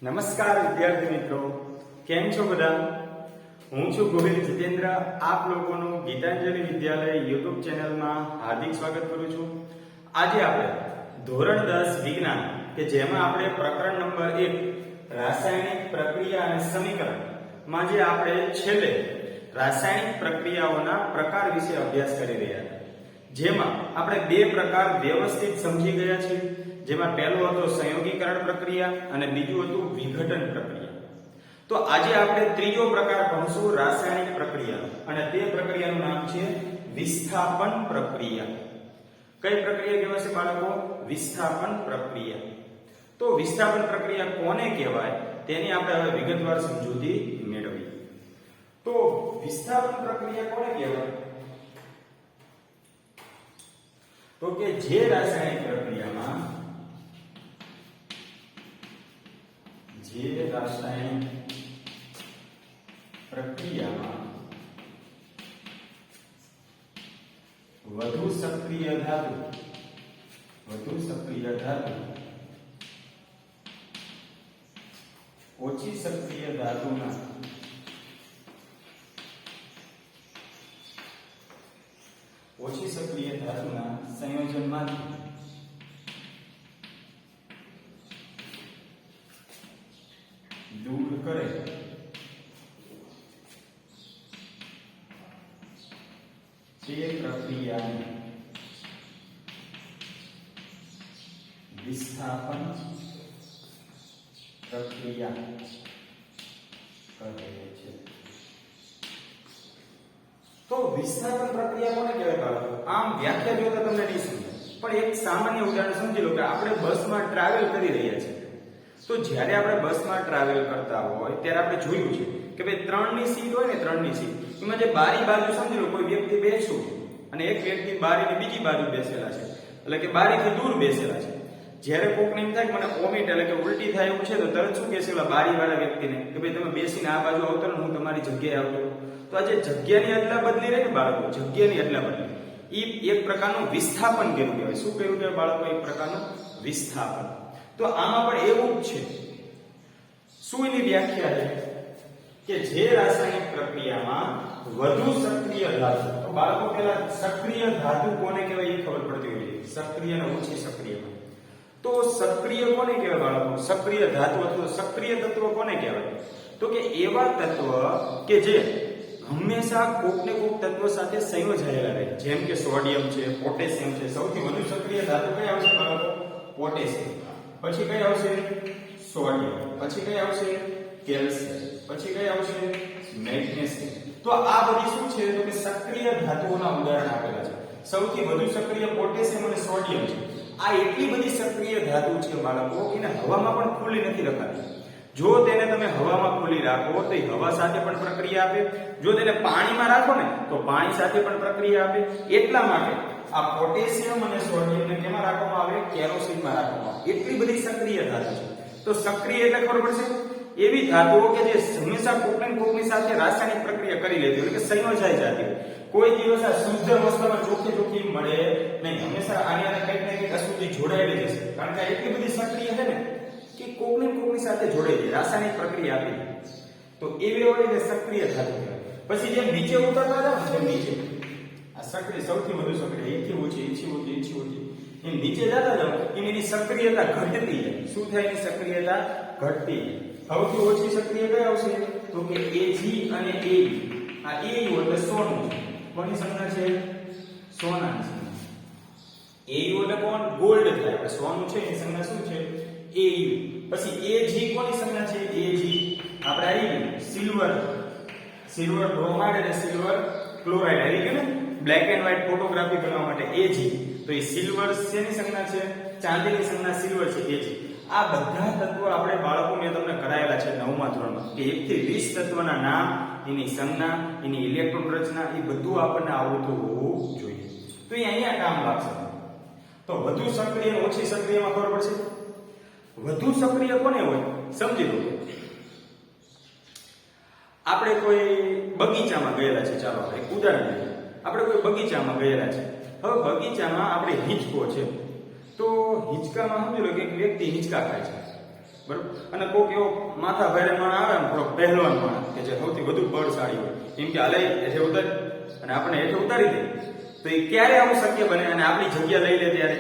નમસ્કાર વિદ્યાર્થી મિત્રો, કેમ છો બધા? હું છું ગોહિલ જીતેન્દ્ર. આપ લોકોનું ગીતાંજલિ વિદ્યાલય યુટ્યુબ ચેનલમાં હાર્દિક સ્વાગત કરું છું. આજે આપણે ધોરણ 10 વિજ્ઞાન કે જેમાં આપણે પ્રકરણ નંબર 1 રાસાયણિક પ્રક્રિયા અને સમીકરણ માં જે આપણે છેલ્લે રાસાયણિક પ્રક્રિયાઓના પ્રકાર વિશે અભ્યાસ કરી રહ્યા હતા, જેમાં આપણે બે પ્રકાર વ્યવસ્થિત સમજી ગયા છીએ. જેમાં પહેલો હતો સંયોગીકરણ પ્રક્રિયા અને બીજું હતું વિઘટન પ્રક્રિયા. તો આજે આપણે ત્રીજો પ્રકાર ભણશું રાસાયણિક પ્રક્રિયા, અને તે પ્રક્રિયાનું નામ છે વિસ્થાપન પ્રક્રિયા. કઈ પ્રક્રિયા કહેવાય છે બાળકો? વિસ્થાપન પ્રક્રિયા. તો વિસ્થાપન પ્રક્રિયા કોને કહેવાય તેની આપણે હવે વિગતવાર સમજૂતી મેળવીએ. તો વિસ્થાપન પ્રક્રિયા કોને કહેવાય? તો કે જે રાસાયણિક પ્રક્રિયામાં વધુ સક્રિય ધાતુ ઓછી સક્રિય ધાતુના સંયોજનમાંથી દૂર કરે તે પ્રક્રિયાને વિસ્થાપન પ્રક્રિયા કહે છે. તો વિસ્થાપન પ્રક્રિયા કોને કહેવાય બાળકો? આમ વ્યાખ્યા જોતા તમને નહીં સમજાય, પણ એક સામાન્ય ઉદાહરણ સમજી લો કે આપણે બસમાં ટ્રાવેલ કરી રહ્યા છીએ. તો જ્યારે આપણે બસમાં ટ્રાવેલ કરતા હોય ત્યારે આપણે જોયું છે કે ભાઈ ત્રણની સીટ હોય ને, ત્રણની સીટ એમાં જે બારી બાજુ સમજી લો કોઈ વ્યક્તિ બેસ્યું અને એક વ્યક્તિ બારીની બીજી બાજુ બેસેલા છે, એટલે કે બારીથી દૂર બેસેલા છે. જ્યારે કોકને એમ થાય કે મને વોમિટ એટલે કે ઉલટી થાય એવું છે, તો તરત શું કહેશે ઓલા બારીવાળા વ્યક્તિને કે ભાઈ તમે બેસીને આ બાજુ આવતો ને, હું તમારી જગ્યાએ આવતો. તો આ જે જગ્યાની અદલા બદલી રહે ને બાળકો, જગ્યાની અદલા બદલી, એ એક પ્રકારનું વિસ્થાપન કેવું કહેવાય. શું કેવું કહેવાય બાળકો? એક પ્રકારનું વિસ્થાપન. તો આમાં પણ એવું જ છે. શું એની વ્યાખ્યા છે કે જે રાસાયણિક પ્રક્રિયામાં વધુ સક્રિય ધાતુ, તો બાળકો પહેલા સક્રિય ધાતુ કોને કહેવાય એ ખબર પડતી હોય છે, સક્રિય અને ઓછી સક્રિય. તો સક્રિય કોને કહેવાય બાળકો? સક્રિય ધાતુ અથવા સક્રિય તત્વ કોને કહેવાય? તો કે એવા તત્વ કે જે હંમેશા કોક ને કોક તત્વ સાથે સંયોજાયેલા રહે, જેમ કે સોડિયમ છે, પોટેશિયમ છે. સૌથી વધુ સક્રિય ધાતુ કઈ આવશે બાળકો? પોટેશિયમ. પછી કઈ આવશે? સોડિયમ. પછી કઈ આવશે? કેલ્શિયમ. પછી કઈ આવશે? મેગ્નેશિયમ. તો આ બધી શું છે? તો કે સક્રિય ધાતુઓના ઉદાહરણ આપેલા છે. સૌથી વધુ સક્રિય પોટેશિયમ અને સોડિયમ છે. આ એટલી બધી સક્રિય ધાતુ છે બાળકો કે એને હવામાં પણ ખુલ્લી નથી રખાતી. જો તેને તમે હવામાં ખુલ્લી રાખો તો એ હવા સાથે પણ પ્રક્રિયા આપે, જો તેને પાણીમાં રાખો ને તો પાણી સાથે પણ પ્રક્રિયા આપે. એટલા માટે આ પોટેશિયમ અને સોડિયમને કેમાં રાખવામાં આવે? કેરોસીનમાં રાખવામાં આવે. એટલી બધી સક્રિય ધાતુ છે. તો સક્રિય એટલે ખબર પડશે એવી ધાતુઓ કે જે હંમેશા કોકની સાથે રાસાયણિક પ્રક્રિયા કરી લેતી હોય, એટલે કે સંયોજાઈ જતી હોય. કોઈ દિવસ આ શુદ્ધ અવસ્થામાં ચોખ્ખી મળે નહીં. હંમેશા આની કંઈક ને કંઈક અશુદ્ધિ જોડાયેલી જશે, કારણ કે એટલી બધી સક્રિય છે ને કે કોકની સાથે જોડાઈ જાય, રાસાયણિક પ્રક્રિયા આપી. તો એવી હોય એટલે સક્રિય ધાતુ કહેવાય. પછી જેમ નીચે ઉતરતા જાવ ને, નીચે આ સક્રિય સૌથી વધુ સક્રિય, એથી ઓછી એમ નીચે જતા જાવ એમ એની સક્રિયતા ઘટતી જાય. શું થાય? એની સક્રિયતા ઘટતી. સૌથી ઓછી સક્રિય કઈ આવશે? તો કે Ag અને Ae. આ Ae એટલે સોનું છે. કોની સંજ્ઞા છે? સોનાની સંજ્ઞા. Au એટલે કોણ? ગોલ્ડ થાય. એટલે સોનું છે એની સંજ્ઞા શું છે? Au. પછી Ag કોની સંજ્ઞા છે? Ag આપણે આવી સિલ્વર બ્રોમાઇડ અને સિલ્વર ક્લોરાઇડ આવી ગયું ને, બ્લેક એન્ડ વ્હાઇટ ફોટોગ્રાફી બનાવવા માટે Ag. તો એ સિલ્વર શેની સંજ્ઞા છે? ચાંદીની સંજ્ઞા સિલ્વર છે, Ag. આ બધા તત્વો આપણે બાળકો મેં તમને કરાયેલા છે 9મા ધોરણમાં કે 1 થી 20 તત્વના નામ, એની સંજ્ઞા, એની ઇલેક્ટ્રોન રચના, એ બધું આપણને આવડતું હોવું જોઈએ. તો એ અહીંયા કામ લાગશે. તો વધુ સક્રિય અને ઓછી સક્રિયમાં ખબર પડશે. વધુ સક્રિય કોને હોય સમજી લો. આપણે કોઈ બગીચામાં ગયેલા છે, ચાલો આપણે ઉદાહરણ લઈએ. આપણે કોઈ બગીચામાં ગયેલા છે. હવે બગીચામાં આપણે હિંચકો છે, તો હિંચકામાં સમજી લો કે એક વ્યક્તિ હિંચકા ખાય છે, બરોબર. અને કોક એવો માથા ભારે માણસ આવે ને થોડો પહેલવાન માણસ કે જે સૌથી વધુ બળશાળી હોય, એમ કે હાલે હેઠે ઉતારી અને આપણે હેઠે ઉતારી દે, તો એ ક્યારે આવું શક્ય બને? અને આપણી જગ્યા લઈ લે ત્યારે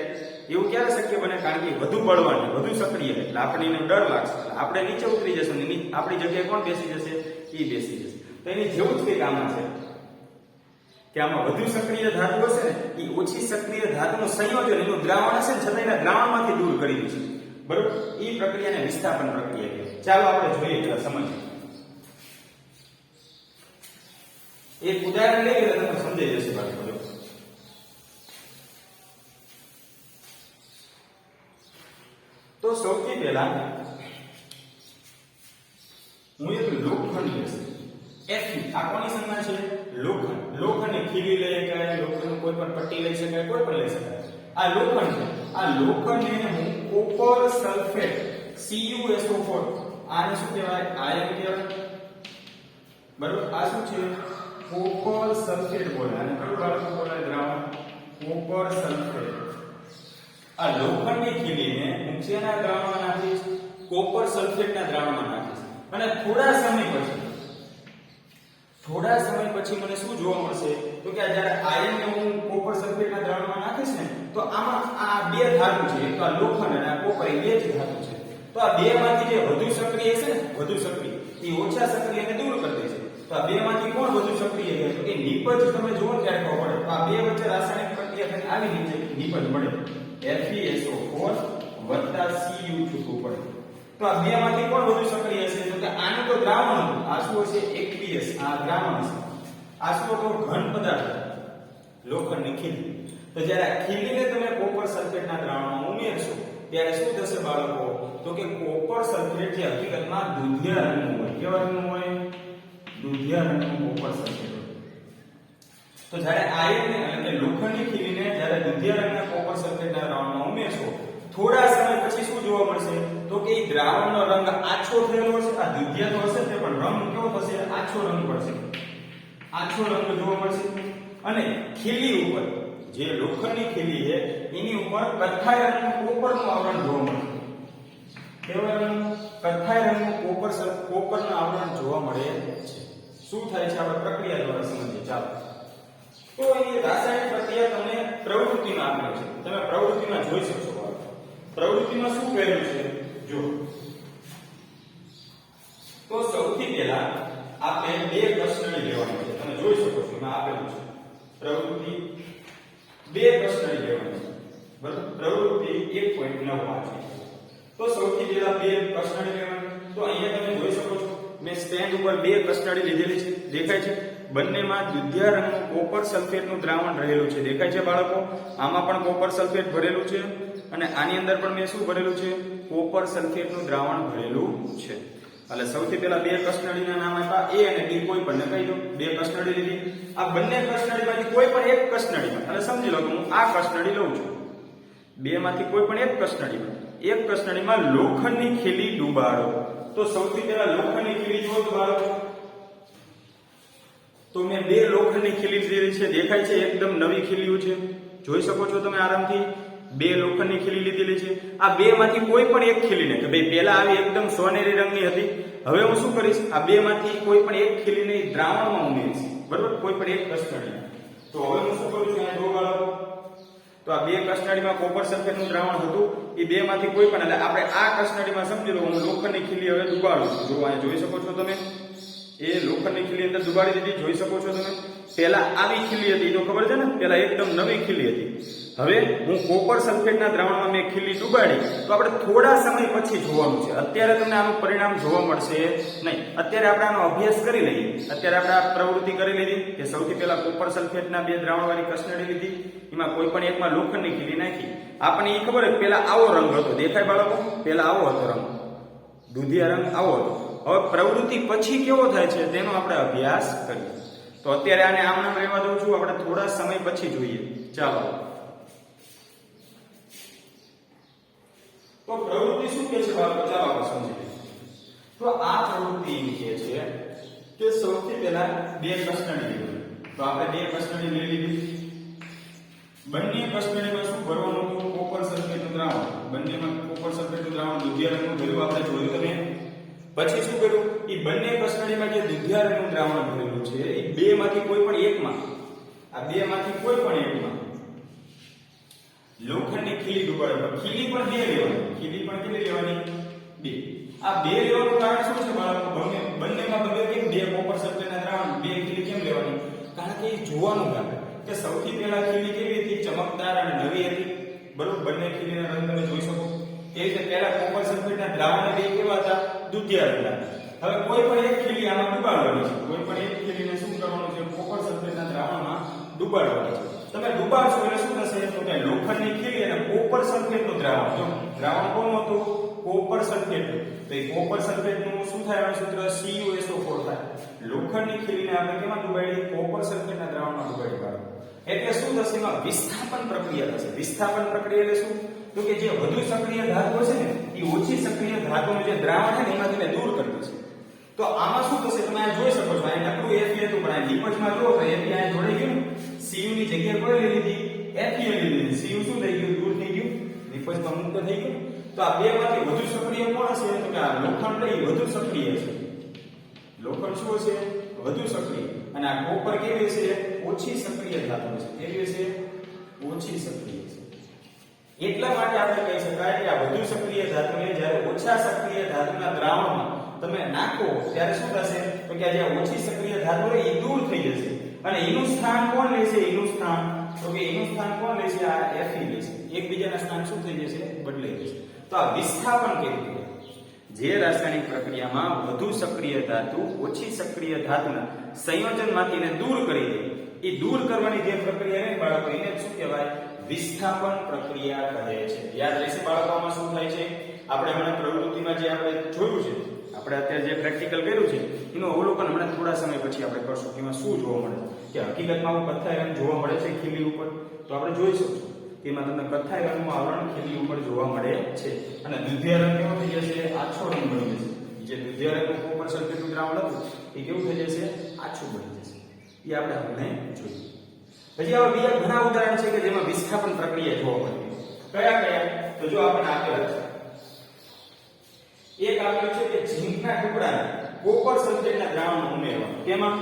એવું ક્યારે શક્ય બને? કારણ કે વધુ બળવાન, વધુ સક્રિય, એટલે આપણે એને ડર લાગશે, એટલે આપણે નીચે ઉતરી જશું ને આપણી જગ્યાએ કોણ બેસી જશે? એ બેસી જશે. તો એની જેવું જ કંઈક આમાં છે કે આમાં વધુ સક્રિય ધાતુ હશે ને એ ઓછી સક્રિય ધાતુનું સંયોજન, એનું દ્રાવણ હશે ને છતાં એના દ્રાવણમાંથી દૂર કરી દેશે, બરોબર. એ પ્રક્રિયાને વિસ્થાપન પ્રક્રિયા કહેવાય. ચાલો આપણે જોઈએ, જરા સમજીએ. એક ઉદાહરણ લઈએ એટલે તમને સમજાઈ જશે બાળકો. જો તો સૌથી પહેલા હું એક લોખંડ લઈશ, Fe. આ કોની સંજ્ઞા છે? લોખંડ. લોખંડની ખીલી લઈ શકાય, લોખંડનું કોઈ પણ પટ્ટી લઈ શકાય, કોઈ પણ લઈ શકાય. આ લોખંડ છે. આ લોખંડને હું કોપર સલ્ફેટ CuSO4, આને શું કહેવાય? આયન કહેવાય, બરોબર. આ શું છે? કોપર સલ્ફેટ બોલે. અને કયું બાળકો બોલે? દ્રાવણ કોપર સલ્ફેટ. આ લોખંડની ખીલીને હું શેના દ્રાવણમાં નાખીશ? કોપર સલ્ફેટના દ્રાવણમાં નાખીશ. અને થોડા સમય પછી મને શું જોવા મળશે? તો કે જ્યારે આયનને હું કોપર સલ્ફેટના દ્રાવણમાં નાખીશ ને, તો આમાં આ બે ધાતુ છે, એક આ લોખંડ અને આ કોપર, એ બે જ ધાતુ છે. તો આ બે માંથી જે વધુ સક્રિય છે ને, વધુ સક્રિય, એ ઓછા સક્રિયને દૂર કરી દેશે. તો આ બે માંથી કોણ વધુ સક્રિય છે? તો કે નિપજ તમે જુઓ ત્યારે ખબર પડે. આ બે વચ્ચે રાસાયણિક પ્રક્રિયા થઈને આવી નીચે નિપજ મળે, FeSO4 Cu છૂટું પડે. તો આ બે માંથી કોણ વધુ સક્રિય છે? તો કે આનું તો દ્રાવણ હતું, આ શું હશે? aqueous. આ દ્રાવણ હશે. આ શું હતો? ઘન પદાર્થ, લોખંડની ખીલી. તો જ્યારે આ ખીલીને તમે કોપર સલ્ફેટના દ્રાવણમાં ઉમેરશો ત્યારે શું થશે બાળકો? તો કે કોપર સલ્ફેટ જે હકીકતમાં દુધિયા રંગનું હોય. કેવા રંગનું હોય? દુધિયા રંગનું કોપર સલ્ફેટ હોય. તો જ્યારે આયનને એટલે લોખંડની ખીલીને જ્યારે દુધિયા રંગના કોપર સલ્ફેટના દ્રાવણમાં ઉમેરશો, થોડા સમય પછી શું જોવા મળશે? તો કે એ દ્રાવણનો રંગ આછો થયેલો હશે. આ દુધિયા તો હશે તે પણ રંગ કેવો થશે? આછો રંગ પડશે, આછો રંગ જોવા મળશે. અને ખીલી ઉપર, જે લોખંડની ખીલી છે એની ઉપર કથ્થાઈ રંગનું કોપરનું આવરણ જોવા મળશે. કેવા રંગ? કથ્થાઈ રંગનું કોપરનું આવરણ જોવા મળે છે. શું થાય છે? આપણે પ્રક્રિયા દ્વારા સમજીએ. ચાલો. તો અહીં રાસાયણિક પ્રક્રિયા તમને પ્રવૃત્તિમાં આપેલ છે, તમે પ્રવૃત્તિમાં જોઈ શકશો. પ્રવૃત્તિમાં શું કહેલું છે? જો તો સૌથી પહેલા આપણે બે કસનળી લેવાની છે. તમે જોઈ શકો છો એમાં આપેલું છે પ્રવૃત્તિ બે કસનળી લેવાની છે, બરાબર. પ્રવૃત્તિ 1.9 છે. તો સૌથી પહેલા બે કસનળી લેવાની. તો અહીંયા તમે જોઈ શકો છો મેં સ્ટેન્ડ ઉપર બે કસનળી લીધેલી છે, દેખાય છે? બંનેમાં દુધિયા રંગનું કોપર સલ્ફેટનું દ્રાવણ રહેલું છે, દેખાય છે બાળકો? આમાં પણ કોપર સલ્ફેટ ભરેલું છે અને આની અંદર પણ મેં શું ભરેલું છે? કોપર સલ્ફેટનું દ્રાવણ ભરેલું છે. એટલે સૌથી પહેલા બે કસનળીના નામ આપ્યા, A અને B. કોઈ પણ કહી દો. બે કસનળી લીધી. આ બંને કસનળીમાંથી કોઈ પણ એક કસનળીમાં, એટલે સમજી લો કે હું આ કસનળી લઉં છું. બે માંથી કોઈ પણ એક કસનળીમાં લોખંડની ખીલી ડૂબાડો. તો સૌથી પહેલા લોખંડની ખીલી જુઓ તો બાળકો, તો મેં બે લોખંડની ખીલી લીધી છે, દેખાય છે? એકદમ નવી ખીલીઓ છે, જોઈ શકો છો તમે આરામથી. બે લોખંડની ખીલી લીધેલી છે. આ બે માંથી કોઈ પણ એક ખીલીને, કે ભાઈ પહેલા આવી એકદમ સોનેરી રંગની હતી, હવે હું શું કરીશ? આ બે માંથી કોઈ પણ એક ખીલીને દ્રાવણમાં ઉમેરીશ, બરોબર. કોઈ પણ એક કસનળી. તો હવે હું શું કરું છું? અહીંયા જો બાળકો, તો આ બે કસનળીમાં કોપર સલ્ફેટનું દ્રાવણ હતું, એ બે માંથી કોઈ પણ, એટલે આપણે આ કસનળીમાં સમજી લો હું લોખંડની ખીલી હવે ડુબાડું છું. જો અહીંયા જોઈ શકો છો તમે, એ લોખંડની ખીલી અંદર ડુબાડી દીધી, જોઈ શકો છો તમે. પહેલા આવી ખીલી હતી, તો ખબર છે ને, પહેલા એકદમ નવી ખીલી હતી. હવે હું કોપર સલ્ફેટના દ્રાવણમાં મેં ખીલી ડુબાડી, તો આપણે થોડા સમય પછી જોવાનું છે. અત્યારે તમને આનું પરિણામ જોવા મળશે નહીં. અત્યારે આપણે આનો અભ્યાસ કરી લઈએ. અત્યારે આપણે આ પ્રવૃત્તિ કરી લીધી કે સૌથી પહેલા કોપર સલ્ફેટના બે દ્રાવણવાળી કસનળી લીધી, એમાં કોઈ પણ એકમાં લોખંડની ખીલી નાખી. આપણને એ ખબર છે પહેલા આવો રંગ હતો, દેખાય બાળકો? પહેલા આવો હતો રંગ, દુધિયા રંગ આવો હતો. હવે પ્રવૃત્તિ પછી કેવો થાય છે તેનો આપણે અભ્યાસ કરીએ. તો અત્યારે આને આમ નામ રહેવા દઉં છું, આપણે થોડા સમય પછી જોઈએ. ચાલો. તો પ્રવૃત્તિ શું કહે છે બાળકો? ચાલો આપણે સમજીએ. તો આ પ્રવૃત્તિ એમ કહે છે કે સૌથી પહેલા બે કસનળી લેવાની. તો આપણે બે કસનળી લઈ લીધી. બંને કસનળીમાં શું ભરવાનું હતું? કોપર સલ્ફેટનું દ્રાવણ, બંનેમાં કોપર સલ્ફેટનું દ્રાવણ દુધિયા રંગનું ભર્યું આપણે જોયું તમે. પછી શું કર્યું? એ બંને કસનળીમાં જે દુધિયા રંગનું દ્રાવણ ભરેલું છે એ બેમાંથી કોઈ પણ એકમાં, આ બેમાંથી કોઈ પણ એકમાં લોખંડની ખીલી ડુબાડો. ખીલી પણ બે લેવાની, ખીલી પણ કેટલી લેવાની? બે. આ બે લેવાનું કારણ શું છે બાળકો? બંનેમાં બને કેમ બે કોપર સલ્ફેટના દ્રાવણ, બે ખીલી કેમ લેવાની? કારણ કે એ જોવાનું કામ કે સૌથી પહેલા ખીલી કેવી હતી? ચમકદાર અને નવી હતી. બરોબર, બંને ખીલીના રંગ તમે જોઈ શકો. એ રીતે પહેલા કોપર સલ્ફેટના દ્રાવણ બે કેવા હતા? દુધિયા રંગના. હવે કોઈ પણ એક ખીલી આમાં ડુબાડવાની છે, કોઈ પણ એક ખીલીને શું કરવાનું છે? કોપર સલ્ફેટના દ્રાવણમાં ડુબાડવાની છે. તમે ડુબાડશો એટલે શું થશે? તો કે લોખંડની ખીલી અને કોપર સલ્ફેટનું દ્રાવણ, જો દ્રાવણ કોનું હતું? Copper sulphate. તો એ કોપર સલ્ફેટનું શું થાય? સૂત્ર CuSO4 થાય. લોખંડની ખીલીને આપણે કેમાં ડુબાડી? કોપર સલ્ફેટના દ્રાવણમાં ડુબાડી પાડો. એટલે શું થશે? એમાં વિસ્થાપન પ્રક્રિયા થશે. વિસ્થાપન પ્રક્રિયા એટલે શું? તો કે જે વધુ સક્રિય ધાતુ છે ને એ ઓછી સક્રિય ધાતુનું જે દ્રાવણ છે ને એમાંથી તેને દૂર કરવું છે. તો આમાં શું થશે? તમે આ જોઈ શકો છો. આ નકરું Fe હતું, પણ આ નિપજમાં જો તો Fe આ જોડાઈ ગયું. Cu ની જગ્યાએ કોઈ લઈ લીધી? Fe લઈ લીધી. Cu શું થઈ ગયું? દૂર થઈ ગયું, નિપજમાં મુક્ત થઈ ગયું. તો આ બેમાંથી વધુ સક્રિય કોણ હશે? તો કે આ લોખંડ એ વધુ સક્રિય છે. લોખંડ શું છે? વધુ સક્રિય. અને આ કોપર કેવી છે? ઓછી સક્રિય ધાતુ છે. કેવી છે? ઓછી સક્રિય છે. એટલા માટે આપણે કહી શકાય કે આ વધુ સક્રિય ધાતુને જ્યારે ઓછા સક્રિય ધાતુના દ્રાવણમાં તમે નાખો ત્યારે શું થશે? તો કે આ જે ઓછી સક્રિય ધાતુ છે એ દૂર થઈ જશે. અને એનું સ્થાન કોણ લેશે? એનું સ્થાન, તો કે એનું સ્થાન કોણ લેશે? આ Fe લેશે. એકબીજાના સ્થાન શું થઈ જશે? બદલાઈ જશે. તો આ વિસ્થાપન કેવું કહેવાય? જે રાસાયણિક પ્રક્રિયામાં વધુ સક્રિય ધાતુ ઓછી સક્રિય ધાતુના સંયોજનમાંથી એને દૂર કરી દે, એ દૂર કરવાની જે પ્રક્રિયા ને બાળકો, એને શું કહેવાય? વિસ્થાપન પ્રક્રિયા કહે છે. યાદ રહેશે બાળકો? આમાં શું થાય છે? આપણે હમણાં પ્રવૃત્તિમાં જે આપણે જોયું છે, આપણે અત્યારે જે પ્રેક્ટિકલ કર્યું છે એનું અવલોકન હમણાં થોડા સમય પછી આપણે કરશું. એમાં શું જોવા મળે કે હકીકતમાં કથ્થાઈ રંગ જોવા મળે છે ખીલી ઉપર, તો આપણે જોઈ શકશું કે એમાં તમને કથ્થાઈ રંગનું આવરણ ખીલી ઉપર જોવા મળે છે. અને દુધિયા રંગ કેવો થઈ જશે? આછો રંગ બની જશે. જે દુધિયા રંગનું કોપર સલ્ફેટનું દ્રાવણ હતું એ કેવું થઈ જશે? આછું બની જશે. એ આપણે હવે જોઈએ. હજી આવા બીજા ઘણા ઉદાહરણ છે કે જેમાં વિસ્થાપન પ્રક્રિયા જોવા મળે. કયા કયા? તો જો આપણે આપેલા છે. એક આપેલું છે કે ઝીંકના ટુકડાને કોપર સલ્ફેટના દ્રાવણમાં ઉમેરવા. કેમાં?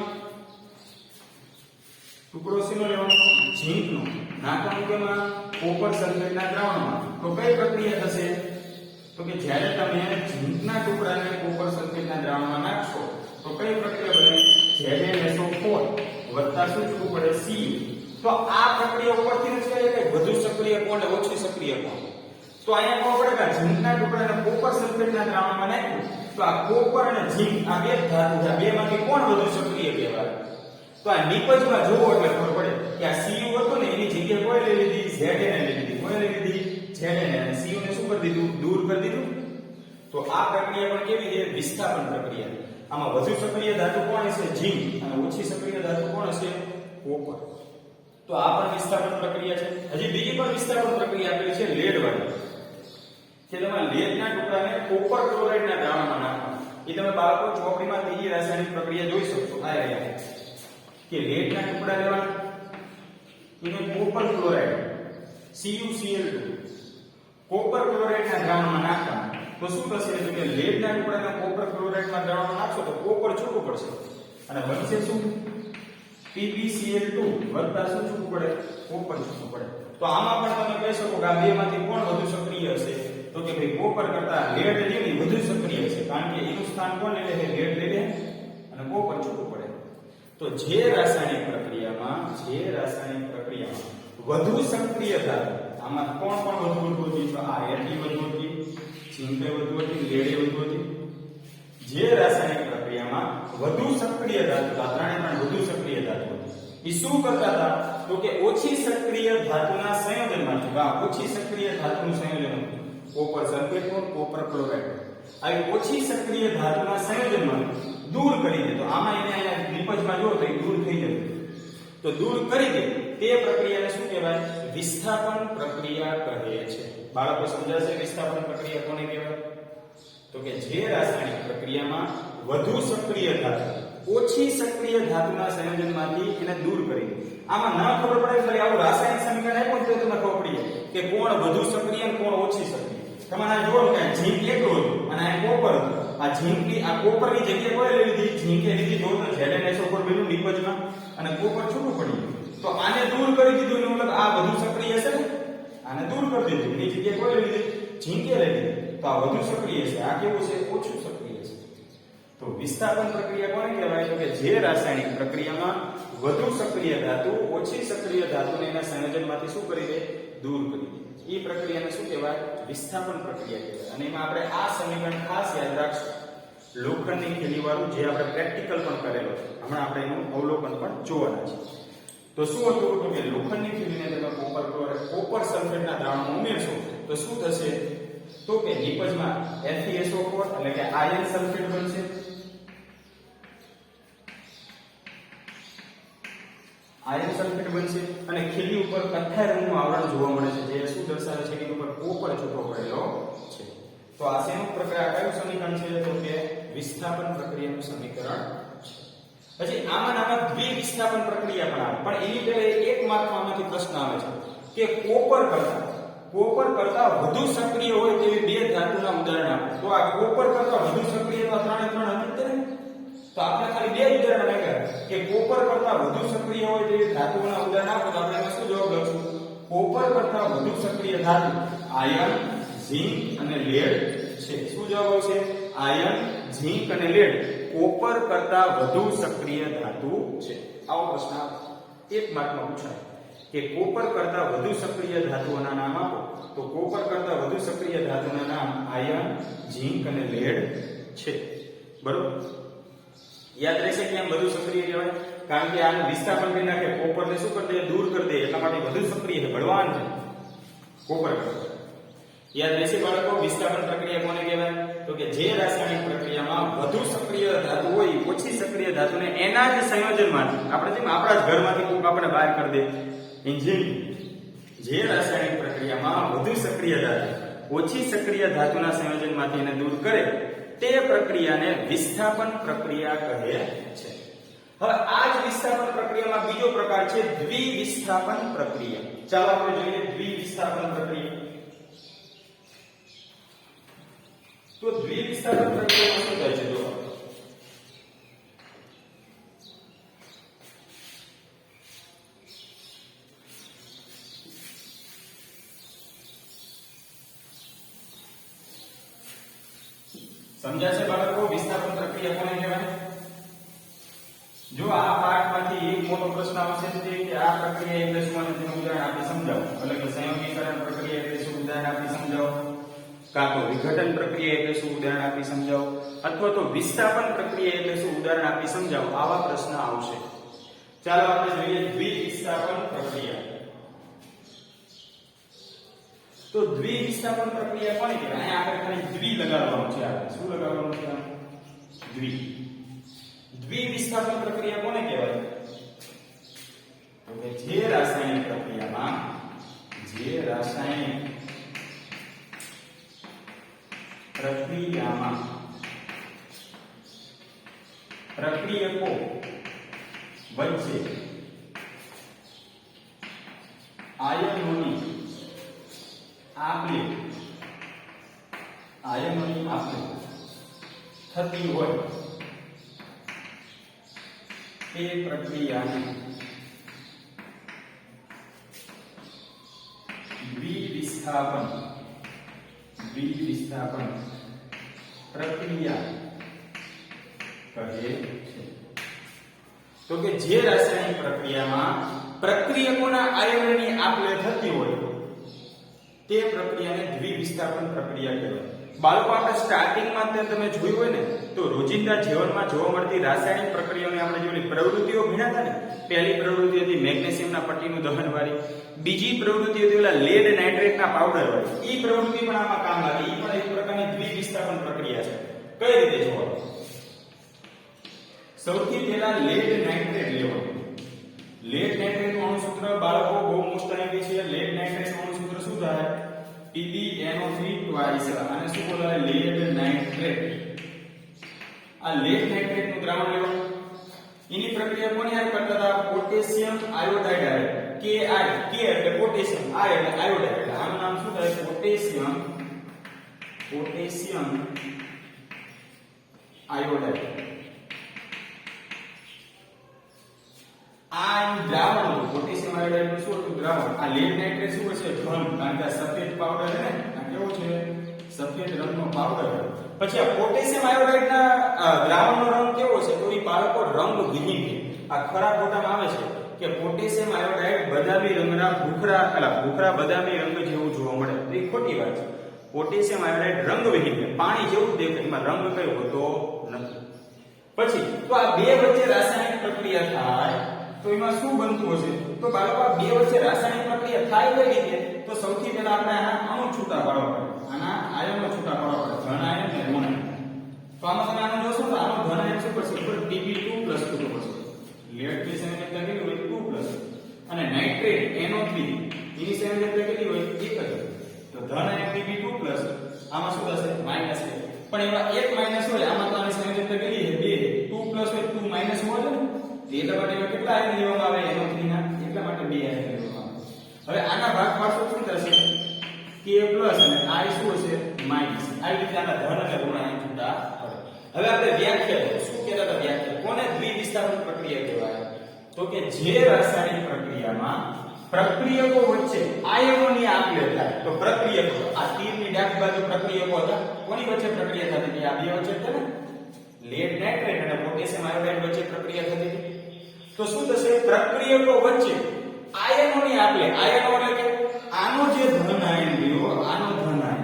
ટુકડો શેનો લેવાનો? ઝીંકનો. નાખવાનું કેમાં? કોપર સલ્ફેટના દ્રાવણમાં. તો કઈ પ્રક્રિયા થશે? તો કે જ્યારે તમે ઝીંકના ટુકડાને કોપર સલ્ફેટના દ્રાવણમાં નાખશો તો કઈ પ્રક્રિયા બને? ZnSO4 વત્તા શું છૂટું પડે? Cu. તો આ પ્રક્રિયા ઉપરથી જ કહીએ કે વધુ સક્રિય કોણ અને ઓછી સક્રિય કોણ. તો અહીંયા ખબર પડે કે ઝીંકના ટુકડાને કોપર સલ્ફેટના દ્રાવણમાં નાખ્યું તો આ કોપર અને ઝીંક આ બે ધાતુ છે, બેમાંથી કોણ વધુ સક્રિય કહેવાય? તો આ નિપજમાં જોવો એટલે ખબર પડે કે આ Cu હતો ને એની જગ્યાએ કોઈ લઈ લીધી? Zn લઈ લીધી. કોઈ લઈ લીધી? Zn. અને Cu ને શું કરી દીધું? દૂર કરી દીધું. તો આ પ્રક્રિયા પણ કેવી છે? વિસ્થાપન પ્રક્રિયા. આમાં વધુ સક્રિય ધાતુ કોણ હશે? ઝીંક. અને ઓછી સક્રિય ધાતુ કોણ હશે? કોપર. તો આ પણ વિસ્થાપન પ્રક્રિયા છે. હજી બીજી પણ વિસ્થાપન પ્રક્રિયા આપેલી છે લેડ વાળી. કે તમે લેડના ટુકડાને કોપર ક્લોરાઇડના દ્રાવણમાં નાખો. એ તમે બાળકો ચોપડીમાં ત્રીજી રાસાયણિક પ્રક્રિયા જોઈ શકશો. આ રહ્યા કે લેડના ટુકડા લેવાના, એને કોપર ક્લોરાઇડ CuCl2 કોપર ક્લોરાઇડના દ્રાવણમાં નાખવાના. તો શું થશે? તો કે લેડના ટુકડાને કોપર ક્લોરાઇડના દ્રાવણમાં નાખશો તો કોપર છૂટું પડશે અને બનશે શું? PbCl2 વત્તા શું છૂટું પડે? કોપર છૂટું પડે. તો આમાં પણ તમે કહી શકો કે આ બેમાંથી કોણ વધુ સક્રિય હશે? તો કે ભાઈ કોપર કરતા લેડ જે વધુ સક્રિય છે, કારણ કે એનું સ્થાન કોણ લે છે? લેડ લે લે અને કોપર છૂટું પડે. તો જે રાસાયણિક પ્રક્રિયામાં વધુ સક્રિય ધાતુ, આમાં કોણ વધુ હતી? તો આ Fe વધુ હતી, ઝીંક વધુ હતી, લેડ વધુ હતી. જે રાસાયણિક પ્રક્રિયામાં વધુ સક્રિય ધાતુ, આ ત્રણે પણ વધુ સક્રિય ધાતુ એ શું કરતા હતા? તો કે ઓછી સક્રિય ધાતુના સંયોજનમાંથી, ઓછી સક્રિય ધાતુનું સંયોજન કોપર સલ્ફેટનું, કોપર ક્લોરાઇડ, આવી ઓછી સક્રિય ધાતુના સંયોજનમાં દૂર કરી દે. તો આમાં એને અહીંયા નિપજમાં જો તો એ દૂર થઈ જશે. તો દૂર કરી દે તે પ્રક્રિયાને શું કહેવાય? વિસ્થાપન પ્રક્રિયા કહે છે. બાળકો સમજાશે વિસ્થાપન પ્રક્રિયા કોને કહેવાય? તો કે જે રાસાયણિક પ્રક્રિયામાં વધુ સક્રિય ધાતુ ઓછી સક્રિય ધાતુના સંયોજનમાંથી એને દૂર કરી. આમાં ન ખબર પડે ખાલી આવું રાસાયણિક સમીકરણ આપ્યું તો તમને ખબર પડી જાય કે કોણ વધુ સક્રિય અને કોણ ઓછી સક્રિય. તમારે આ જોવાનું કે ઝીંક એકલું હતું અને આ કોપર હતું. આ ઝીંકની આ કોપરની જગ્યાએ કોઈ લઈ લીધી, ઝીંકે લીધી જો તો ZnSO4 બન્યું નિપજમાં અને કોપર છૂટું પડ્યું. તો આને દૂર કરી દીધું એનો મતલબ આ વધુ સક્રિય છે ને, આને દૂર કરી દીધું. એની જગ્યાએ કોઈ લઈ લીધી, ઝીંકે લઈ લીધી. તો આ વધુ સક્રિય છે, આ કેવું છે, ઓછું સક્રિય છે. તો વિસ્થાપન પ્રક્રિયા કોને કહેવાય? તો કે જે રાસાયણિક પ્રક્રિયામાં વધુ સક્રિય ધાતુ ઓછી સક્રિય ધાતુને એના સંયોજનમાંથી શું કરી દે, દૂર કરી દે. એ પ્રક્રિયાને શું કહેવાય? વિસ્થાપન પ્રક્રિયા કહેવાય. અને એમાં આપણે આ સમીકરણ ખાસ યાદ રાખશું, લોખંડની થેલી વાળું, જે આપણે પ્રેક્ટિકલ પણ કરેલો છે. હમણાં આપણે એનું અવલોકન પણ જોવાના છે. તો શું હતું? તો કે લોખંડની થેલીને તમે કોપર સલ્ફેટના દ્રાવણમાં ઉમેરશો તો શું થશે? તો કે નિપજમાં FeSO4 એટલે કે આયર્ન સલ્ફેટ બનશે. આયર્ન સલ્ફેટ બનશે અને ખીલી ઉપર કથ્થાઈ રંગનું આવરણ જોવા મળે છે, જે શું દર્શાવે છે કે એની ઉપર કોપર છૂટો પડેલો છે. તો આ શેનું પ્રક્રિયા, કયું સમીકરણ છે? તો કે વિસ્થાપન પ્રક્રિયાનું સમીકરણ છે. પછી આમાં દ્વિવિસ્થાપન પ્રક્રિયા પણ આવે, પણ એની પહેલા એક માર્કમાંથી પ્રશ્ન આવે છે કે કોપર કરતા વધુ સક્રિય હોય તેવી બે ધાતુના ઉદાહરણ આપો. તો આ કોપર કરતા વધુ સક્રિય તો ત્રણે ત્રણ હતી ને, તો આપણે ખાલી બે ઉદાહરણ આપ્યા કે કોપર કરતા વધુ સક્રિય હોય તેવી ધાતુઓના ઉદાહરણ આપો. તો આપણે એમાં શું જવાબ લખશું? કોપર કરતા વધુ સક્રિય ધાતુ આયર્ન, ઝિંક અને લેડ છે. શું જવાબ આવશે? આયર્ન, ઝિંક અને લેડ કોપર કરતા વધુ સક્રિય ધાતુ છે. આવો પ્રશ્ન એક માર્કમાં પૂછાય કે કોપર કરતા વધુ સક્રિય ધાતુઓના નામ આપો. તો કોપર કરતા વધુ સક્રિય ધાતુના નામ આયર્ન, ઝિંક અને લેડ છે. બરોબર, યાદ રહેશે કે આમ વધુ સક્રિય કહેવાય કારણ કે આને વિસ્થાપન કરી નાખે, કોપરને શું કરી દે, દૂર કરી દે, એટલા માટે વધુ સક્રિય છે, બળવાન છે કોપર કરતા. યાદ રહેશે બાળકો, વિસ્થાપન પ્રક્રિયા કોને કહેવાય? તો કે જે રાસાયણિક પ્રક્રિયામાં વધુ સક્રિય ધાતુ હોય ઓછી સક્રિય ધાતુને એના જ સંયોજનમાંથી, આપણે જેમ આપણા જ ઘરમાંથી કોક આપણે બહાર કરી દે એન્જિન, જે રાસાયણિક પ્રક્રિયામાં વધુ સક્રિય ધાતુ ઓછી સક્રિય ધાતુના સંયોજનમાંથી એને દૂર કરે તે પ્રક્રિયાને વિસ્થાપન પ્રક્રિયા કહે છે. હવે આ જ વિસ્થાપન પ્રક્રિયામાં બીજો પ્રકાર છે દ્વિવિસ્થાપન પ્રક્રિયા. ચાલો આપણે જોઈએ દ્વિવિસ્થાપન પ્રક્રિયા. તો દ્વિવિસ્થાપન પ્રક્રિયામાં શું થાય છે? જો સમજાશે બાળકો, વિસ્થાપન પ્રક્રિયા કોને કહેવાય? જો આ પાઠમાંથી એક મોટો પ્રશ્ન આવશે કે આ પ્રક્રિયા એટલે શું અને તેનું ઉદાહરણ આપી સમજાવો. એટલે કે સંયોગીકરણ પ્રક્રિયા એટલે શું, ઉદાહરણ આપી સમજાવો. કાં તો વિઘટન પ્રક્રિયા એટલે શું, ઉદાહરણ આપી સમજાવો. અથવા તો વિસ્થાપન પ્રક્રિયા એટલે શું, ઉદાહરણ આપી સમજાવો. આવા પ્રશ્ન આવશે. ચાલો આપણે જોઈએ દ્વિવિસ્થાપન પ્રક્રિયા. તો દ્વિવિસ્થાપન પ્રક્રિયા કોને કહેવાય? અહીંયા આપણે ખાલી દ્વિ લગાડવાનું છે. આપણે શું લગાડવાનું છે? દ્વિ. દ્વિવિસ્થાપન પ્રક્રિયા કોને કહેવાય? તો કે જે રાસાયણિક પ્રક્રિયામાં પ્રક્રિયકો વચ્ચે આયનોની આપલે થતી હોય તે પ્રક્રિયાને દ્વિવિસ્થાપન પ્રક્રિયા કહે છે. તો કે જે રાસાયણિક પ્રક્રિયામાં પ્રક્રિયકોના આયનોની આપલે થતી હોય તે પ્રક્રિયાને દ્વિવિસ્થાપન પ્રક્રિયા કહેવાય. બાળકો આપણે સ્ટાર્ટિંગમાં તમે જોયું હોય ને તો રોજિંદા જીવનમાં જોવા મળતી રાસાયણિક પ્રક્રિયાઓને આપણે જોઈ પ્રવૃત્તિઓ ભણ્યા હતા ને. પહેલી પ્રવૃત્તિ હતી મેગ્નેશિયમના પટ્ટીનું દહન વાળી, બીજી પ્રવૃત્તિ હતી ઓલા લેડ નાઇટ્રેટના પાવડર વાળી. એ પ્રવૃત્તિ પણ આમાં કામ લાગે. એ પણ એક પ્રકારની દ્વિવિસ્થાપન પ્રક્રિયા છે. કઈ રીતે જોવા? સૌથી પહેલા લેડ નાઇટ્રેટ લેવાનું. લેડ નાઇટ્રેટનું અણુસૂત્ર બાળકો બહુ મોસ્ટ આવી છે. લેડ નાઇટ્રેટનું અણુસૂત્ર શું થાય? PbNO3 twice. અને શું બોલાય? Lead nitrate. આ લેડ નાઇટ્રેટનું દ્રાવણ લેવાનું. એની પ્રક્રિયા કોની હારે કરતા હતા? પોટેશિયમ આયોડાઇડ હારે. કે એટલે પોટેશિયમ, I એટલે આયોડાઇડ. એટલે આનું નામ શું થાય? Potassium iodide. આ દ્રાવણ હતું. પોટેશિયમ આયોડાઇડ નું શું હતું? દ્રાવણ. આ લેડ નાઇટ્રેટ શું છે? ઘન. કારણ કે આ સફેદ પાવડર છે ને, આ કેવો છે? સફેદ રંગનો પાવડર. પછી આ પોટેશિયમ આયોડાઇડ ના દ્રાવણનો રંગ કેવો છે? તો એ બાળકો રંગ વિહીન છે. આ ખરા ખોટામાં આવે છે કે પોટેશિયમ આયોડાઇડ બદામી રંગના ભૂખરા બદામી રંગ જેવું જોવા મળે. તો એ ખોટી વાત છે. પોટેશિયમ આયોડાઇડ રંગ વિહીન છે, પાણી જેવું જ દેખાય, એમાં રંગ કયો હોતો નથી. પછી તો આ બે વચ્ચે રાસાયણિક પ્રક્રિયા થાય તો એમાં શું બનતું હશે? તો બાળકો આ બે વચ્ચે રાસાયણિક પ્રક્રિયા થાય કઈ રીતે? તો સૌથી પહેલા આપણે આના અણુ છૂટા પાડવા પડે, આના આયનો છૂટા પાડવા પડે, ધન આયન અને ઋણ આયન. તો આમાં તમે આનો જોશો તો આનો ધન આયન શું કરશે? ઉપર Pb2+ થતો હશે. લેડ ની સંયોજકતા કેટલી હોય? 2+ અને નાઇટ્રેટ NO3 એની સંયોજકતા કેટલી હોય? 1 જ. તો ધન આયન Pb2+ આમાં શું થશે? માઈનસ છે. પણ એમાં એક માઈનસ હોય, આમાં તો આની સંયોજકતા કેટલી છે? 2. 2+ હોય 2 માઈનસ હોય ને, એટલા માટે એમાં કેટલા આયન લેવામાં આવે? NO3 ના, એટલા માટે 2 આયન લેવામાં આવે. હવે આના ભાગ પાડશો શું થશે? K+ અને I શું હશે? માઈનસ. આ રીતે આના ધન અને ઋણ આયન છૂટા પડે. હવે આપણે વ્યાખ્યા શું કહેતા હતા? વ્યાખ્યા કોને દ્વિવિસ્થાપન પ્રક્રિયા કહેવાય? તો કે જે રાસાયણિક પ્રક્રિયામાં પ્રક્રિયકો વચ્ચે આયનોની આપ-લે થાય. તો પ્રક્રિયકો, આ તીરની ડાબી બાજુ પ્રક્રિયકો હતા. કોની વચ્ચે પ્રક્રિયા થતી હતી? આ બે વચ્ચે છે ને, લેડ નાઇટ્રેટ અને પોટેશિયમ આયોડાઇડ વચ્ચે પ્રક્રિયા થતી હતી. તો શું થશે? પ્રક્રિયકો વચ્ચે આયનોની આપ-લે. આયનો એટલે કે આનો જે ધન આયન રહ્યો, આનો ધન આયન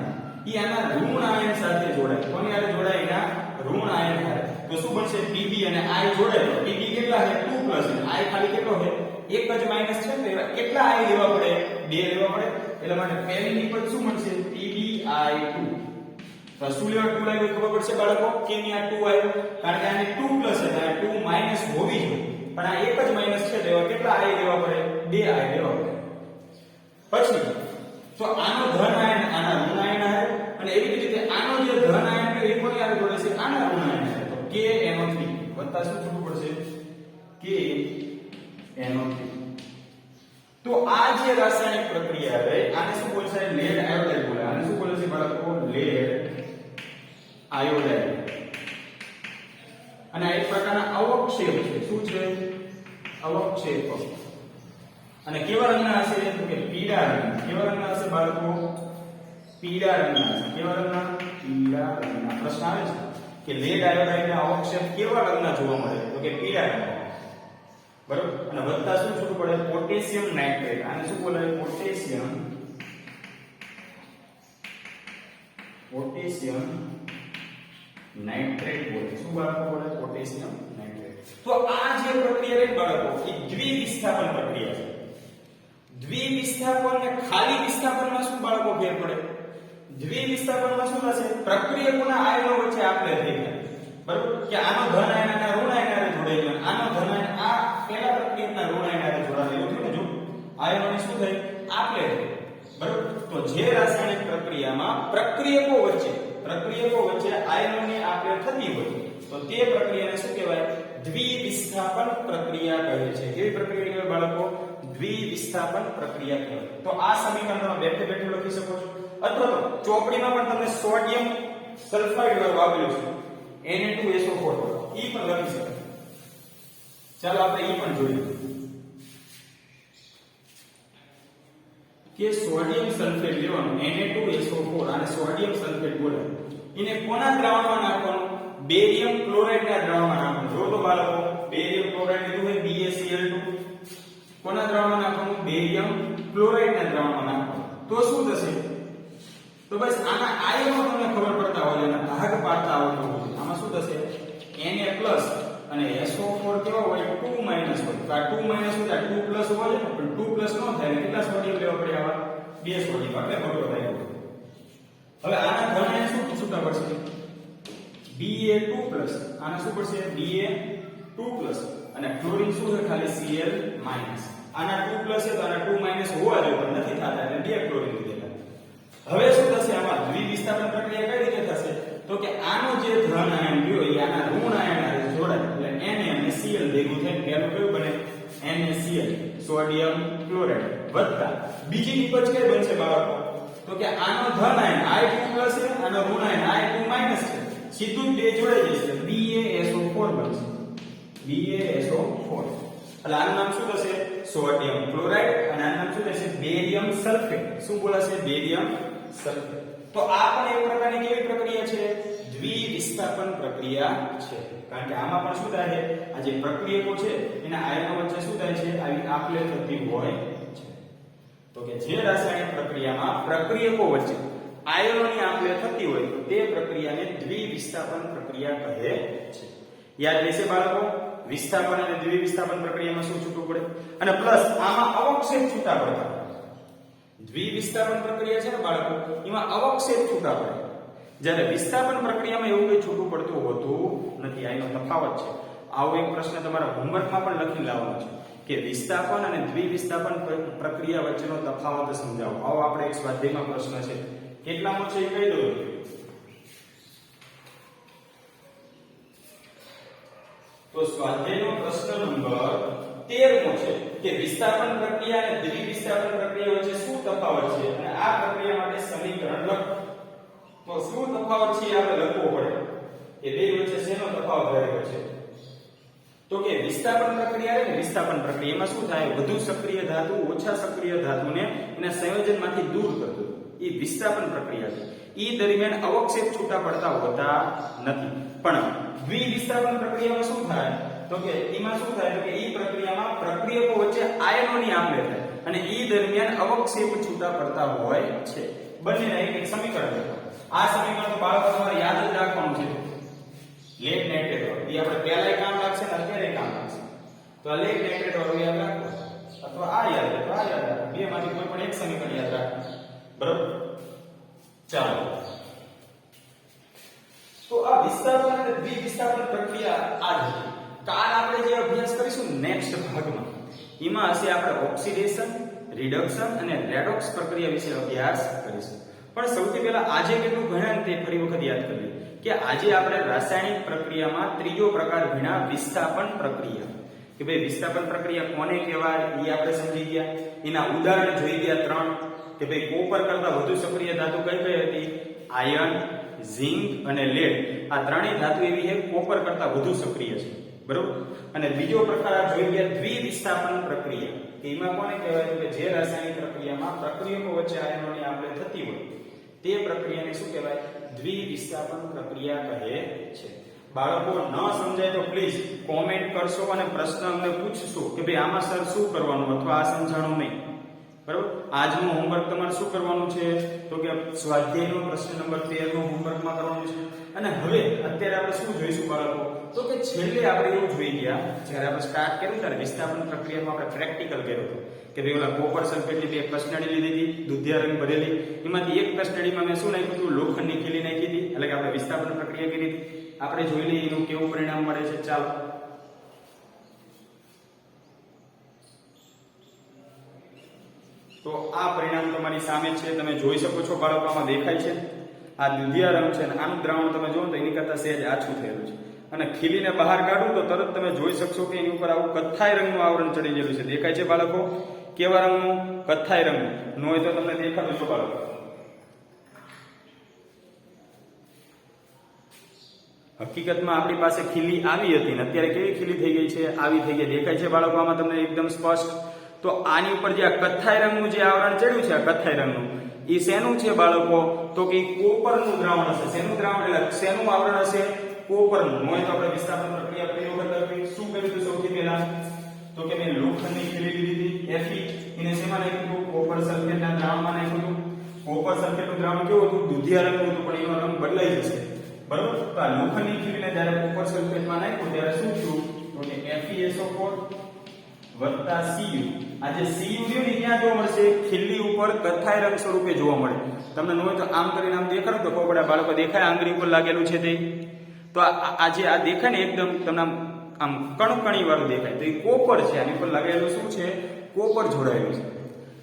ઈ આના ઋણ આયન સાથે જોડાય. કોની સાથે જોડાય? એના ઋણ આયન સાથે. તો શું બનશે? Pb અને I જોડાય. તો Pb કેટલા છે? 2+ અને I ખાલી કેટલો છે? એક જ માઈનસ છે. તો એવા કેટલા I લેવા પડે? 2 લેવા પડે. એટલા માટે પહેલી નિપજ શું મળશે? PbI2. તો શું લેવા 2 લાવ્યો ખબર પડશે બાળકો? કેમ આ 2 આવ્યો? કારણ કે આને 2+ છે, તો આ 2 માઈનસ હોવી જોઈએ. પણ આ એક જ માઈનસ છે, તો એવા કેટલા I લેવા પડે? 2 I લેવા પડે. પછી તો આનો ધન આયન આના ઋણ આયન આવે, અને એવી જ રીતે આનો જે ધન આયન છે એ કોની સાથે જોડે છે? આના ઋણ આયન સાથે. તો KNO3 વત્તા શું થવું પડશે? KNO3. તો આ જે રાસાયણિક પ્રક્રિયા છે આને શું બોલે છે? લેડ આયોડાઇડ બોલે. આને શું બોલે છે બાળકો? Lead iodide. અને આ એક પ્રકારના અવક્ષેપ છે. શું છે? અવક્ષેપ. અને કેવા રંગના હશે? તો કે પીળા રંગના. કેવા રંગના હશે બાળકો? પીળા રંગના હશે. કેવા રંગના? પીળા રંગના. પ્રશ્ન આવે છે કે લેડ આયોડાઇડના અવક્ષેપ કેવા રંગના જોવા મળે? તો કે પીળા રંગના. બરોબર. અને વત્તા શું છૂટું પડે? Potassium nitrate. આને શું બોલાય? પોટેશિયમ નાઇટ્રેટ બોલે. શું બાળકો બોલે? Potassium nitrate. તો આ જે પ્રક્રિયા છે બાળકો એ દ્વિવિસ્થાપન પ્રક્રિયા છે. દ્વિવિસ્થાપન અને ખાલી વિસ્થાપનમાં શું બાળકો ફેર પડે? દ્વિવિસ્થાપનમાં શું થશે? પ્રક્રિયકોના આયનો વચ્ચે આપ-લે થઈ જાય. બરોબર? કે આનો ધન આયન અને ઋણ આયન સાથે જોડાઈ ગયો, આનો ધન આયન આ પહેલા પ્રક્રિયકના ઋણ આયન સાથે જોડાયેલું થયું ને. જો આયનોની શું થઈ? આપ-લે થઈ. બરોબર? તો જે રાસાયણિક પ્રક્રિયામાં પ્રક્રિયકો વચ્ચે આયનોની આપ-લે થતી હોય તો તે પ્રક્રિયાને શું કહેવાય? દ્વિવિસ્થાપન પ્રક્રિયા કહે છે. કેવી પ્રક્રિયા કહેવાય બાળકો? દ્વિવિસ્થાપન પ્રક્રિયા કહેવાય. તો આ સમીકરણ તમે બેઠે બેઠે લખી શકો છો, અથવા તો ચોપડીમાં પણ તમને સોડિયમ સલ્ફાઇડ વાળું આપેલું છે Na2SO4 ઈ પણ લખી શકાય. ચાલો આપણે ઈ પણ જોઈએ કે સોડિયમ સલ્ફેટ લેવાનું Na2SO4 અને સોડિયમ સલ્ફેટ બોલાય. એને કોના દ્રાવણમાં નાખવાનું? બેરિયમ ક્લોરાઇડ ના દ્રાવણમાં નાખવાનું. જો તો બાળકો બેરિયમ ક્લોરાઇડ લીધું હોય BaCl2, કોના દ્રાવણમાં નાખવાનું? બેરિયમ ક્લોરાઇડ ના દ્રાવણમાં નાખવાનું. તો શું થશે? તો બસ આના આયનો તમને ખબર પડતા હોય, એના ભાગ પાડતા આવડતું હોય. આમાં શું થશે? Na+ અને SO4 કેવો હોય? 2- હોય. તો આ 2- હોય તો 2+ હોય ને, પણ 2+ નો થાય. કેટલા સોડિયમ લેવા પડે? આવા 2 સોડિયમ. એટલે ખબર થાય. હવે આના ધન આયન શું છૂટા પડશે? Ba2+. આના શું પડશે? Ba2+. અને ક્લોરીન શું છે? ખાલી Cl-. આના 2+ છે તો આના 2- હોવા જોઈએ, પણ નથી થતા એટલે 2 ક્લોરીન લીધેલા. હવે શું થશે? આમાં દ્વિવિસ્થાપન પ્રક્રિયા કઈ રીતે થશે? તો કે આનો જે ધન આયન રહ્યો એ આના ઋણ આયન સાથે જોડાય એટલે Na અને Cl ભેગું બીજી નિપજ કઈ બનશે બાળકો? તો કે આનો ધન આયન I2 પ્લસ છે, આનો ઋણ આયન I2 માઈનસ છે, સીધું જ બે જોડાઈ જશે, BaSO4 બનશે, BaSO4. એટલે આનું નામ શું થશે? સોડિયમ ક્લોરાઇડ, અને આનું નામ શું થશે? Barium sulphate. શું બોલાશે? Barium sulphate. તો આ પણ એક પ્રકારની કેવી પ્રક્રિયા છે? દ્વિવિસ્થાપન પ્રક્રિયા છે. કારણ કે આમાં પણ શું થાય છે? આ જે પ્રક્રિયકો છે એના આયનો વચ્ચે શું થાય છે? આવી આપલે થતી હોય છે. તો કે જે રાસાયણિક પ્રક્રિયામાં પ્રક્રિયકો વચ્ચે આયનોની આપલે થતી હોય તો તે પ્રક્રિયાને દ્વિવિસ્થાપન પ્રક્રિયા કહે છે. યાદ રહેશે બાળકો? વિસ્થાપન અને દ્વિવિસ્થાપન પ્રક્રિયામાં શું છૂટું પડે? અને પ્લસ આમાં અવક્ષેપ છૂટા પડતા. દ્વિવિસ્થાપન પ્રક્રિયા છે ને બાળકો, એમાં અવક્ષેપ છૂટા પડે. જ્યારે વિસ્થાપન પ્રક્રિયામાં એવું કંઈ છૂટું પડતું હોતું નથી. આનો તફાવત છે. આવો એક પ્રશ્ન તમારા હોમવર્કમાં પણ લખી લાવવાનો છે કે વિસ્થાપન અને દ્વિવિસ્થાપન પ્રક્રિયા વચ્ચેનો તફાવત સમજાવો. આવો આપણે એક સ્વાધ્યાયમાં પ્રશ્ન છે. કેટલામો છે એ કહી દો. તો સ્વાધ્યાયનો પ્રશ્ન નંબર 13મો છે કે વિસ્થાપન પ્રક્રિયા અને દ્વિવિસ્થાપન પ્રક્રિયા વચ્ચે શું તફાવત છે અને આ પ્રક્રિયા માટે સમીકરણ લખો. તો શું તફાવત છે આપણે લખવો પડે કે બે વચ્ચે શેનો તફાવત રહેલો છે? તો કે વિસ્થાપન પ્રક્રિયા અને વિસ્થાપન પ્રક્રિયામાં શું થાય? વધુ સક્રિય ધાતુ ઓછા સક્રિય ધાતુને એના સંયોજનમાંથી દૂર કરતું એ વિસ્થાપન પ્રક્રિયા છે. ઈ દરમિયાન અવક્ષેપ છૂટા પડતા હોતા નથી. પણ દ્વિવિસ્થાપન પ્રક્રિયામાં શું થાય? તો કે એમાં શું થાય? તો કે ઈ પ્રક્રિયામાં પ્રક્રિયકો વચ્ચે આયનોની આપલે થાય અને ઈ દરમિયાન અવક્ષેપ છૂટા પડતા હોય છે. બંનેના એક સમીકરણ લખો. આ સમીકરણ તો બાળકો તમારે યાદ જ રાખવાનું છે. લેડ નાઇટ્રેટ વાળું એ આપણે પહેલાય કામ લાગશે ને અત્યારે કામ લાગશે. તો આ લેડ નાઇટ્રેટ વાળું યાદ રાખો અથવા આ યાદ રાખો, આ યાદ રાખો. બે માંથી કોઈ પણ એક સમીકરણ યાદ રાખો. બરોબર? ચાલો. તો આ વિસ્થાપન અને દ્વિવિસ્થાપન પ્રક્રિયા આ છે. કાલ આપણે જે અભ્યાસ કરીશું નેક્સ્ટ ભાગમાં એમાં હશે આપણે ઓક્સિડેશન, રિડક્શન અને રેડોક્સ પ્રક્રિયા વિશે અભ્યાસ કરીશું. પણ સૌથી પહેલા આજે કેટલું ભણ્યા તે ફરી વખત યાદ કરી કે આજે આપણે રાસાયણિક પ્રક્રિયામાં ત્રીજો પ્રકાર ભણ્યા વિસ્થાપન પ્રક્રિયા. કે ભાઈ વિસ્થાપન પ્રક્રિયા કોને કહેવાય એ આપણે સમજી ગયા. એના ઉદાહરણ જોઈ ગયા 3 કે ભાઈ કોપર કરતા વધુ સક્રિય ધાતુ કઈ કઈ હતી? આયર્ન, ઝિંક અને લેડ. આ ત્રણેય ધાતુ એવી છે કોપર કરતા વધુ સક્રિય છે. બરોબર? અને બીજો પ્રકાર જોઈ ગયા દ્વિવિસ્થાપન પ્રક્રિયા. કે એમાં કોને કહેવાય? કે જે રાસાયણિક પ્રક્રિયામાં પ્રક્રિયકો વચ્ચે આયનોની આપલે થતી હોય તે પ્રક્રિયાને શું કહેવાય? દ્વિવિસ્થાપન પ્રક્રિયા કહે છે. બાળકો ન સમજાય તો પ્લીઝ કોમેન્ટ કરશો અને પ્રશ્ન અમને પૂછશો કે ભાઈ આમાં સર શું કરવાનું અથવા આ સમજાણું નહીં. બરોબર? આજનું હોમવર્ક તમારે શું કરવાનું છે? તો કે સ્વાધ્યાયનો પ્રશ્ન નંબર 13 નો હોમવર્કમાં કરવાનું છે. અને હવે અત્યારે આપણે શું જોઈશું બાળકો? તો કે છેલ્લે આપણે એવું જોઈ ગયા જ્યારે આપણે સ્ટાર્ટ કર્યું ત્યારે વિસ્થાપન પ્રક્રિયામાં આપણે પ્રેક્ટિકલ કર્યું હતું કે ભાઈ ઓલા કોપર સલ્ફેટની બે કસ્ટડી લીધી હતી, દુધિયા રંગ ભરેલી. એમાંથી એક કસ્ટડીમાં મેં શું નાખ્યું હતું? લોખંડની ખીલી નાખી હતી. એટલે કે આપણે વિસ્થાપન પ્રક્રિયા કરી હતી. આપણે જોઈ લઈએ એનું કેવું પરિણામ મળે છે. ચાલો. તો આ પરિણામ તમારી સામે છે, તમે જોઈ શકો છો બાળકો. આમાં દેખાય છે આ દુધિયા રંગ છે અને આનું દ્રાવણ તમે જોવો તો એની કરતા સહેજ આછું થયેલું છે. અને ખીલીને બહાર કાઢું તો તરત તમે જોઈ શકશો કે એની ઉપર આવું કથ્થાઈ રંગનું આવરણ ચડી ગયેલું છે. દેખાય છે બાળકો? કેવા રંગનું? કથ્થાઈ રંગનું. ન હોય તો તમને દેખાડું છું બાળકો. હકીકતમાં આપણી પાસે ખીલી આવી હતી ને અત્યારે કેવી ખીલી થઈ ગઈ છે? આવી થઈ ગઈ. દેખાય છે બાળકો આમાં તમને એકદમ સ્પષ્ટ? તો આની ઉપર જે આ કથ્થાઈ રંગનું જે આવરણ ચડ્યું છે, આ કથ્થાઈ રંગનું, એ શેનું છે બાળકો? તો કે કોપરનું દ્રાવણ હશે. શેનું દ્રાવણ? એટલે શેનું આવરણ હશે? કોપરનું. હોય તો આપણે વિસ્થાપન પ્રક્રિયા ફરી વખત કરવી. શું કર્યું હતું સૌથી પહેલા? તો કે મેં લોખંડની ખીલી લીધી હતી, Fe. એને શેમાં નાખ્યું હતું? કોપર સલ્ફેટના દ્રાવણમાં નાખ્યું હતું. કોપર સલ્ફેટનું દ્રાવણ કેવું હતું? દુધિયા રંગનું હતું, પણ એનો રંગ બદલાઈ જશે. બરોબર? તો આ લોખંડની ખીલીને જ્યારે કોપર સલ્ફેટમાં નાખ્યું ત્યારે શું થયું? તો કે FeSO4 વત્તા Cu. આ જે Cu રહ્યું ને ક્યાં જોવા મળશે? ખીલી ઉપર કથ્થાઈ રંગ સ્વરૂપે જોવા મળે. તમને ન હોય તો આમ કરીને આમ દેખાડો તો ખબર પડે બાળકો. દેખાય આંગળી ઉપર લાગેલું છે તે? તો આ જે આ દેખાય ને એકદમ તમને આમ કણકણી વાળું દેખાય તો એ કોપર છે. આની ઉપર લાગેલું શું છે? કોપર જોડાયેલું છે.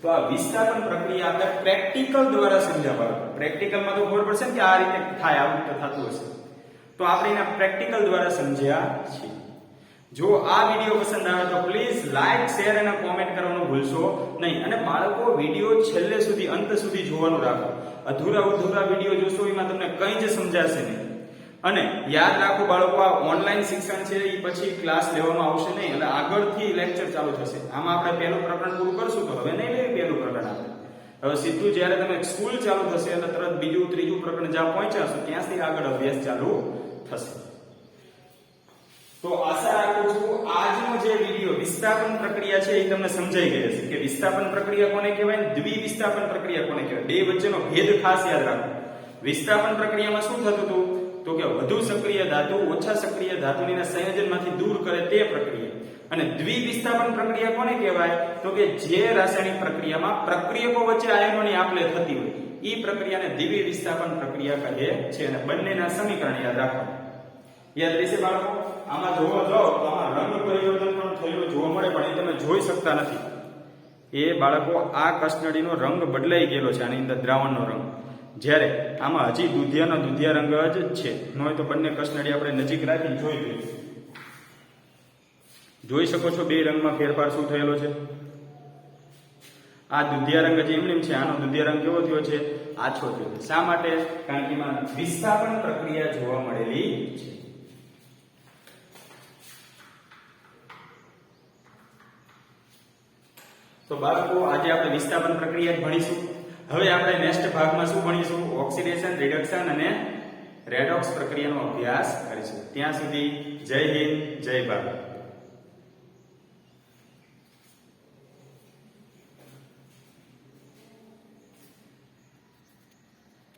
તો આ વિસ્થાપન પ્રક્રિયા આપણે પ્રેક્ટિકલ દ્વારા સમજ્યા બાળકો. પ્રેક્ટિકલમાં તો ખબર પડશે ને કે આ રીતે થાય, આવું રીતે થતું હશે. તો આપણે એના પ્રેક્ટિકલ દ્વારા સમજ્યા છીએ. જો આ વિડીયો પસંદ આવે તો પ્લીઝ લાઈક, શેર અને કોમેન્ટ કરવાનું ભૂલશો નહીં. અને બાળકો વિડીયો છેલ્લે સુધી, અંત સુધી જોવાનું રાખો. અધૂરા વિડીયો જોશો એમાં તમને કંઈ જ સમજાશે નહીં. અને યાદ રાખો બાળકો, આ ઓનલાઈન શિક્ષણ છે એ પછી ક્લાસ લેવામાં આવશે નહીં, એટલે આગળથી લેક્ચર ચાલુ થશે. આમાં આપણે પહેલું પ્રકરણ પૂરું કરશું તો હવે નહીં લેવી પહેલું પ્રકરણ આપણે. હવે સીધું જ્યારે તમે સ્કૂલ ચાલુ થશે એટલે તરત બીજું, ત્રીજું પ્રકરણ જ્યાં પહોંચ્યા છો ત્યાંથી આગળ અભ્યાસ ચાલુ થશે. તો આશા રાખું છું આજનો જે વિડીયો વિસ્થાપન પ્રક્રિયા છે એ તમને સમજાઈ ગઈ હશે કે વિસ્થાપન પ્રક્રિયા કોને કહેવાય, દ્વિવિસ્થાપન પ્રક્રિયા કોને કહેવાય. બે વચ્ચેનો ભેદ ખાસ યાદ રાખો. વિસ્થાપન પ્રક્રિયામાં શું થતું હતું તો કે વધુ સક્રિય ધાતુ ઓછા સક્રિય ધાતુના સંયોજનમાંથી દૂર કરે તે પ્રક્રિયા. અને દ્વિવિસ્થાપન પ્રક્રિયા કોને કહેવાય તો કે જે રાસાયણિક પ્રક્રિયામાં પ્રક્રિયકો વચ્ચે આયનોની આપ-લે થતી હોય એ પ્રક્રિયાને દ્વિવિસ્થાપન પ્રક્રિયા કહે છે. અને બંનેના સમીકરણ યાદ રાખો. યાદ રહેશે બાળકો. આમાં જોવા જાઓ તો આમાં રંગ પરિવર્તન પણ થયેલું જોવા મળે, પણ એ તમે જોઈ શકતા નથી. એ બાળકો આ કસનળીનો રંગ બદલાઈ ગયેલો છે, આની અંદર દ્રાવણનો રંગ. જ્યારે આમાં હજી દુધિયા રંગ જ છે. ન હોય તો બંને કસનળી આપણે નજીક રાખીને જોઈ લઈએ. જોઈ શકો છો બે રંગમાં ફેરફાર શું થયેલો છે. આ દુધિયા રંગ જે એમનેમ છે, આનો દુધિયા રંગ કેવો થયો છે, આછો થયો છે. શા માટે? કારણ કે એમાં વિસ્થાપન પ્રક્રિયા જોવા મળેલી છે. તો બાળકો આજે આપણે વિસ્થાપન પ્રક્રિયા ભણીશું. હવે આપણે નેક્સ્ટ ભાગમાં શું ભણીશું? ઓક્સિડેશન, રિડક્શન અને રેડોક્સ પ્રક્રિયાનો અભ્યાસ કરીશું. ત્યાં સુધી જય હિન્દ, જય ભારત.